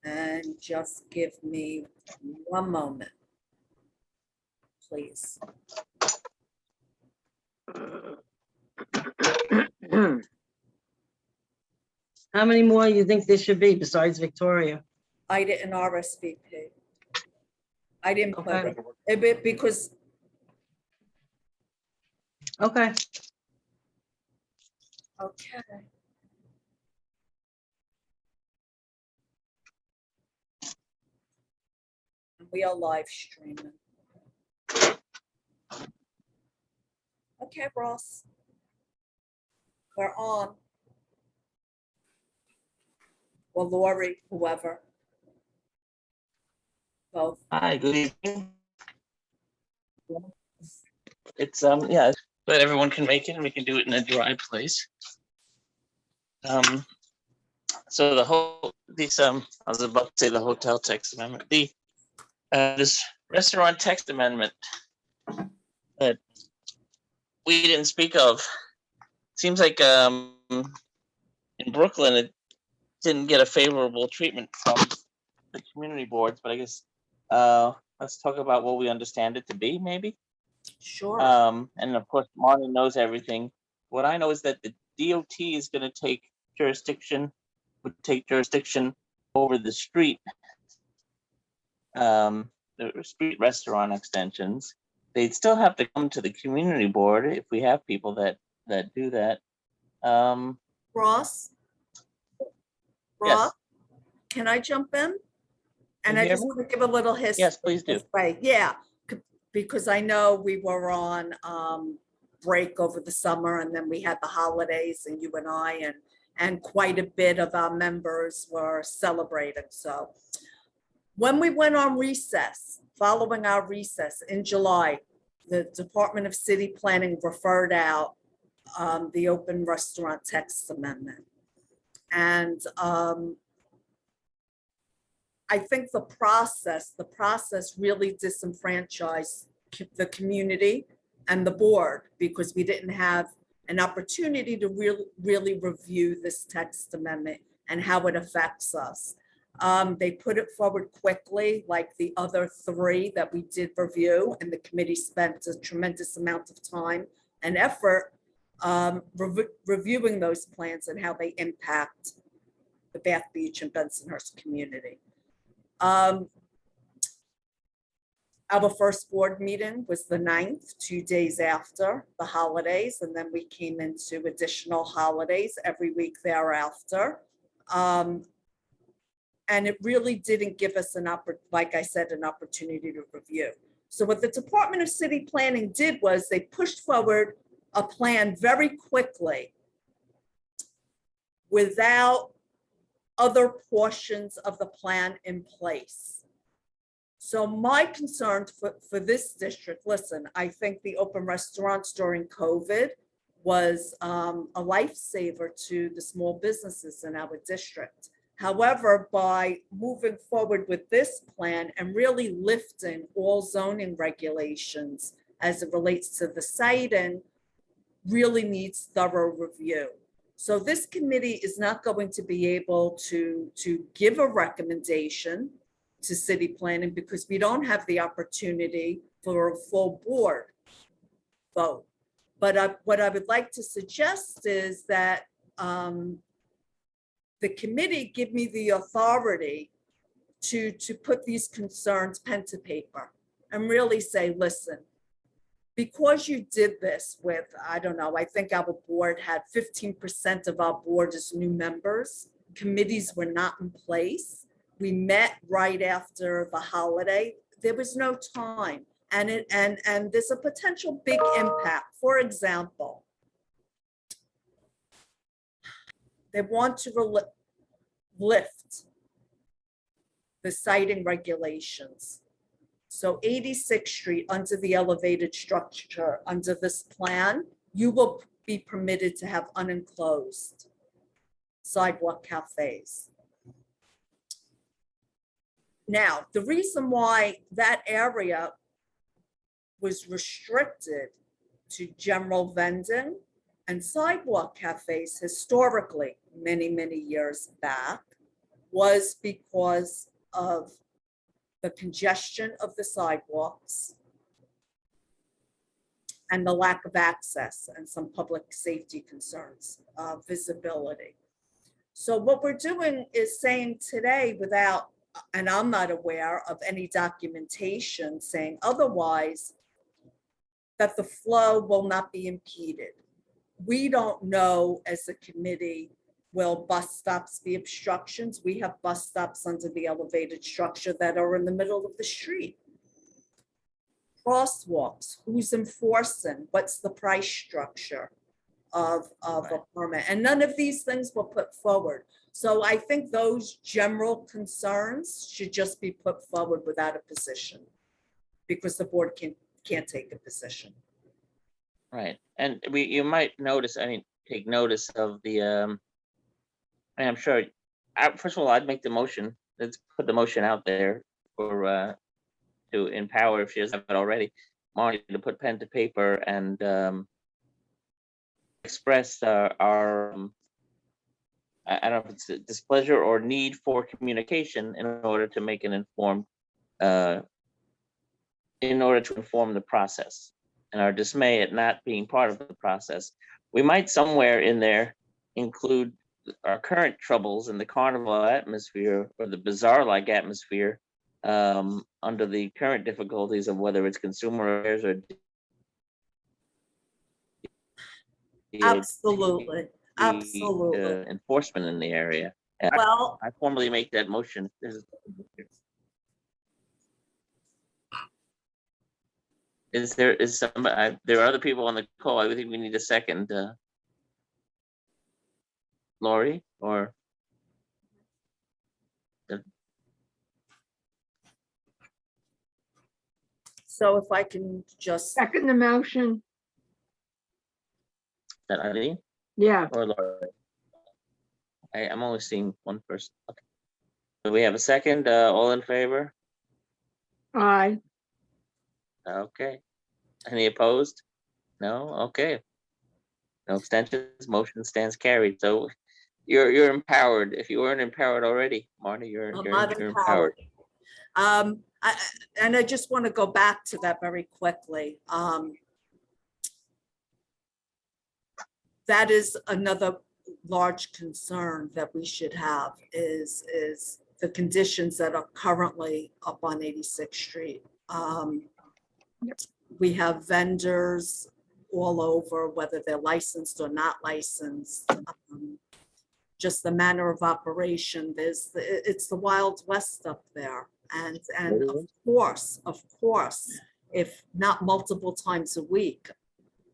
And just give me one moment, please. How many more you think there should be besides Victoria? I didn't RSVP. I didn't put Okay. it because Okay. okay. We are live streaming. Okay, Ross. We're on. Or Lori, whoever. Both. Hi, good evening. It's yeah, but everyone can make it and we can do it in a dry place. So I was about to say the hotel text amendment. This restaurant text amendment that we didn't speak of. Seems like in Brooklyn it didn't get a favorable treatment from the community boards, but I guess let's talk about what we understand it to be, maybe. Sure. And of course, Marty knows everything. What I know is that the DOT is going to take jurisdiction over the street restaurant extensions. They'd still have to come to the community board if we have people that do that. Ross? Yes. Ross, can I jump in? And you I hear just me? want to give a little history. Yes, please do. Right, yeah, because I know we were on break over the summer and then we had the holidays and you and I and quite a bit of our members were celebrating. So when we went on recess, following our recess in July, the Department of City Planning referred out the open restaurant text amendment. And I think the process really disenfranchised the community and the board because we didn't have an opportunity to really review this text amendment and how it affects us. They put it forward quickly, like the other three that we did review, and the committee spent a tremendous amount of time and effort reviewing those plans and how they impact the Bath Beach and Bensonhurst community. Our first board meeting was the 9th, 2 days after the holidays, and then we came into additional holidays every week thereafter. And it really didn't give us like I said, an opportunity to review. So what the Department of City Planning did was they pushed forward a plan very quickly without other portions of the plan in place. So my concern for this district, listen, I think the open restaurants during COVID was a lifesaver to the small businesses in our district. However, by moving forward with this plan and really lifting all zoning regulations as it relates to the siting, really needs thorough review. So this committee is not going to be able to give a recommendation to city planning because we don't have the opportunity for a full board vote. But what I would like to suggest is that the committee give me the authority to put these concerns pen to paper and really say, listen, because you did this with, I don't know, I think our board had 15% of our board as new members. Committees were not in place. We met right after the holiday. There was no time. And there's a potential big impact. For example, they want to lift the siting regulations. So 86th Street, under the elevated structure, under this plan, you will be permitted to have unenclosed sidewalk cafes. Now, the reason why that area was restricted to general vending and sidewalk cafes historically, many, many years back, was because of the congestion of the sidewalks and the lack of access and some public safety concerns, visibility. So what we're doing is saying today without, and I'm not aware of any documentation saying otherwise, that the flow will not be impeded. We don't know as a committee, will bus stops be obstructions? We have bus stops under the elevated structure that are in the middle of the street. Crosswalks, who's enforcing? What's the price structure of a permit? And none of these things were put forward. So I think those general concerns should just be put forward without a position, because the board can't take a position. Right, and you might notice, take notice of the, and I'm sure, first of all, I'd make the motion, let's put the motion out there for, to empower, if she doesn't have it already, Marty to put pen to paper and express our, I don't know if it's a displeasure or need for communication in order to make an informed, in order to inform the process, and our dismay at not being part of the process. We might somewhere in there include our current troubles in the carnival atmosphere or the bazaar-like atmosphere, under the current difficulties of whether it's consumer affairs or Absolutely, absolutely. enforcement in the area. And Well, I formally make that motion. Is some, there are other people on the call. I think we need a second. Lori or? so if I can just, Second the motion. That Eileen Yeah, or Lori? I'm only seeing one person. Okay. So we have a second, all in favor? aye. Okay. Any opposed? No? Okay. No abstentions, motion stands carried. So you're empowered. If you weren't empowered already, Marty, you're I'm not empowered. empowered. And I just want to go back to that very quickly. That is another large concern that we should have is the conditions that are currently up on 86th Street. We have vendors all over, whether they're licensed or not licensed. Just the manner of operation, it's the Wild West up there. And of course, if not multiple times a week,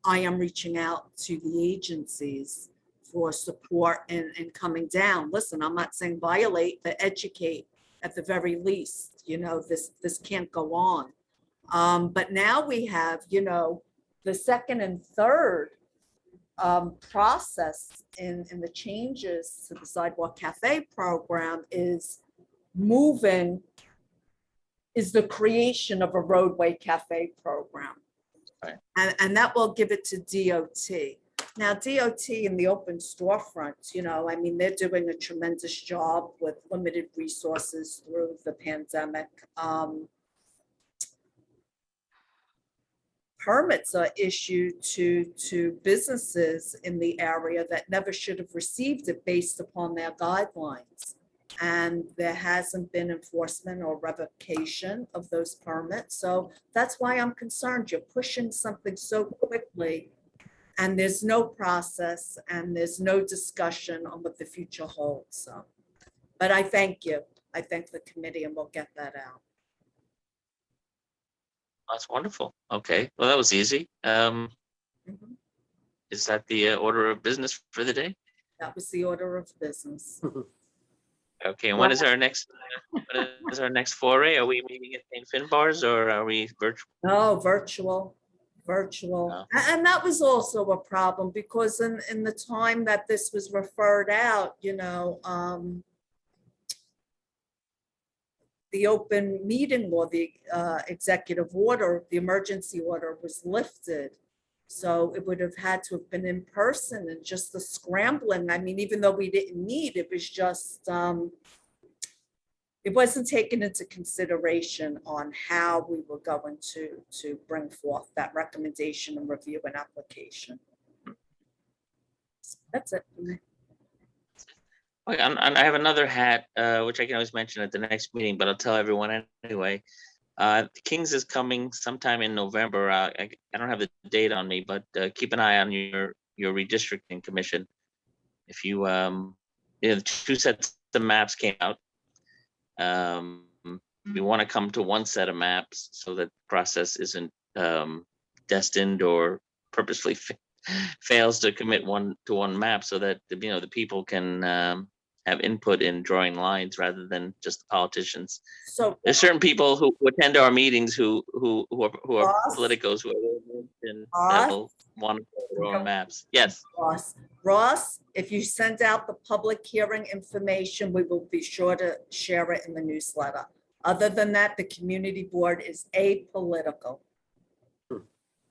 I am reaching out to the agencies for support in coming down. Listen, I'm not saying violate, but educate at the very least. You know, this can't go on. But now we have, you know, the second and third process in the changes to the Sidewalk Cafe program is the creation of a roadway cafe program. Right. And that will give it to DOT. Now, DOT in the open storefronts, you know, I mean, they're doing a tremendous job with limited resources through the pandemic. Permits are issued to businesses in the area that never should have received it based upon their guidelines. And there hasn't been enforcement or revocation of those permits. So that's why I'm concerned. You're pushing something so quickly and there's no process and there's no discussion on what the future holds. So, but I thank you. I thank the committee and we'll get that out. That's wonderful. Okay, well, that was easy. Mhm. Is that the order of business for the day? That was the order of business. Okay, and when is our next foray? Are we meeting at St. Finbar's or are we virtual? No, virtual. Oh. And that was also a problem because in the time that this was referred out, you know, the open meeting law, the executive order, the emergency order was lifted. So it would have had to have been in person and just the scrambling. I mean, even though we didn't meet, it was just it wasn't taken into consideration on how we were going to bring forth that recommendation and review an application. That's it. for me. Okay, and I have another hat, which I can always mention at the next meeting, but I'll tell everyone anyway. Kings is coming sometime in November. I don't have the date on me, but keep an eye on your redistricting commission. If you, the 2 sets of maps came out. We want to come to 1 set of maps so that process isn't destined or purposely fails to commit to one map, so that the people can have input in drawing lines rather than just the politicians. So There's certain people who attend our meetings who are Ross? politicos who are and Ross? will want to draw their own maps. Yes. Ross, if you send out the public hearing information, we will be sure to share it in the newsletter. Other than that, the community board is apolitical.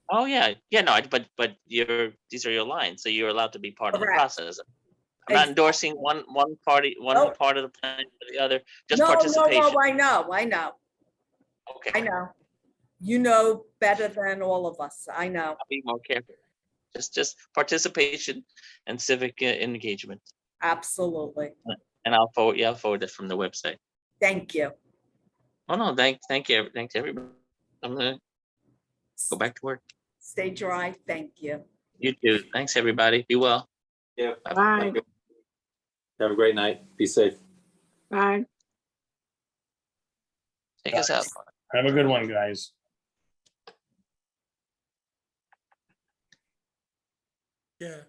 Oh, yeah. Yeah, no, but these are your lines, so you're allowed to be part of the Correct. process. I'm not endorsing one party, one Nope. part of the plan or the other, just No, participation. I know. Okay, I know. You know better than all of us. I know. I'll be more careful. Just participation and civic engagement. Absolutely. And I'll forward it from the website. Thank you. Oh, no, thank you. Thanks, everybody. I'm gonna go back to work. Stay dry. Thank you. You too. Thanks, everybody. Be well. Yeah. Bye. Have a great night. Be safe. Bye. Take us out. Have a good one, guys. Yeah.